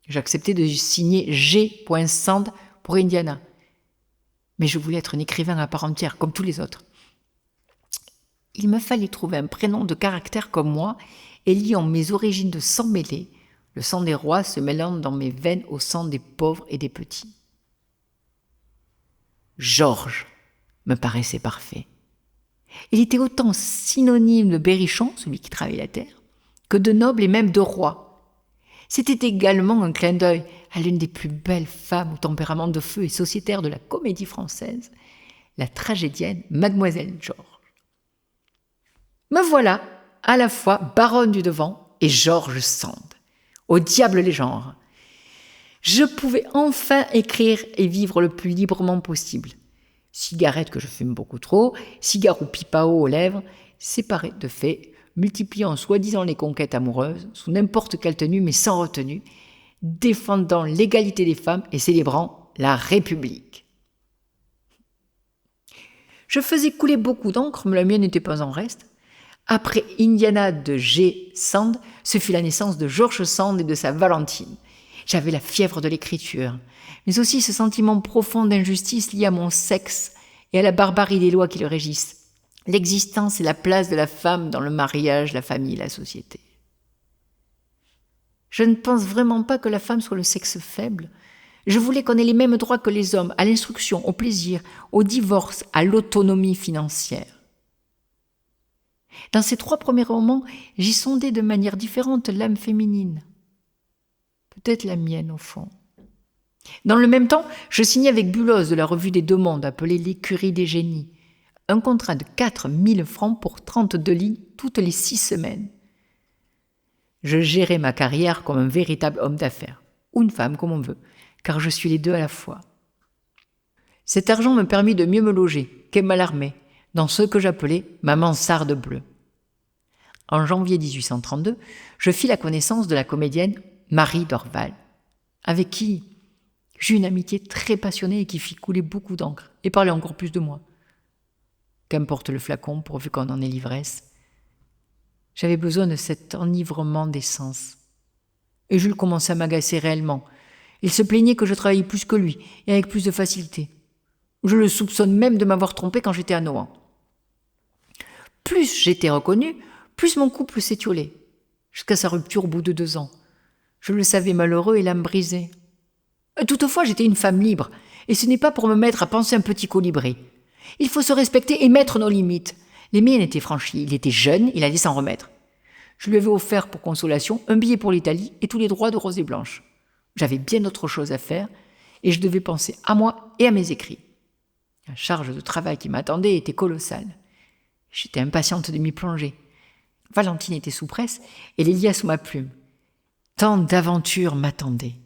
J'acceptais de signer G. Sand pour Indiana. Mais je voulais être un écrivain à part entière, comme tous les autres. Il me fallait trouver un prénom de caractère comme moi et liant mes origines de sang mêlé, le sang des rois se mêlant dans mes veines au sang des pauvres et des petits. Georges me paraissait parfait. Il était autant synonyme de berrichon, celui qui travaille la terre, que de noble et même de roi. C'était également un clin d'œil à l'une des plus belles femmes au tempérament de feu et sociétaire de la comédie française, la tragédienne Mademoiselle Georges. Me voilà à la fois baronne du Devant et George Sand. Au diable les genres. Je pouvais enfin écrire et vivre le plus librement possible. Cigarette que je fume beaucoup trop, cigare ou pipao aux lèvres, séparés de fait, multipliant soi-disant les conquêtes amoureuses, sous n'importe quelle tenue mais sans retenue, défendant l'égalité des femmes et célébrant la République. Je faisais couler beaucoup d'encre, mais la mienne n'était pas en reste. Après Indiana de G. Sand, ce fut la naissance de George Sand et de sa Valentine. J'avais la fièvre de l'écriture, mais aussi ce sentiment profond d'injustice lié à mon sexe et à la barbarie des lois qui le régissent. L'existence et la place de la femme dans le mariage, la famille et la société. Je ne pense vraiment pas que la femme soit le sexe faible. Je voulais qu'on ait les mêmes droits que les hommes, à l'instruction, au plaisir, au divorce, à l'autonomie financière. Dans ces 3 premiers romans, j'y sondais de manière différente l'âme féminine. Peut-être la mienne, au fond. Dans le même temps, je signais avec Buloz de la revue des 2 mondes, appelée l'Écurie des génies, un contrat de 4 000 francs pour 32 lignes toutes les 6 semaines. Je gérais ma carrière comme un véritable homme d'affaires, ou une femme comme on veut, car je suis les 2 à la fois. Cet argent me permit de mieux me loger qu'elle m'alarmait, dans ce que j'appelais ma mansarde bleue. En janvier 1832, je fis la connaissance de la comédienne Marie Dorval, avec qui j'eus une amitié très passionnée et qui fit couler beaucoup d'encre, et parlait encore plus de moi. Qu'importe le flacon, pourvu qu'on en ait l'ivresse. J'avais besoin de cet enivrement d'essence. Et Jules commençait à m'agacer réellement. Il se plaignait que je travaillais plus que lui, et avec plus de facilité. Je le soupçonne même de m'avoir trompé quand j'étais à Nohant. Plus j'étais reconnue, plus mon couple s'étiolait, jusqu'à sa rupture au bout de 2 ans. Je le savais malheureux et l'âme brisée. Toutefois, j'étais une femme libre, et ce n'est pas pour me mettre à penser un petit colibri. Il faut se respecter et mettre nos limites. Les miennes étaient franchies, il était jeune, il allait s'en remettre. Je lui avais offert pour consolation un billet pour l'Italie et tous les droits de Rosée Blanche. J'avais bien autre chose à faire, et je devais penser à moi et à mes écrits. La charge de travail qui m'attendait était colossale. J'étais impatiente de m'y plonger. Valentine était sous presse et les lia sous ma plume. Tant d'aventures m'attendaient.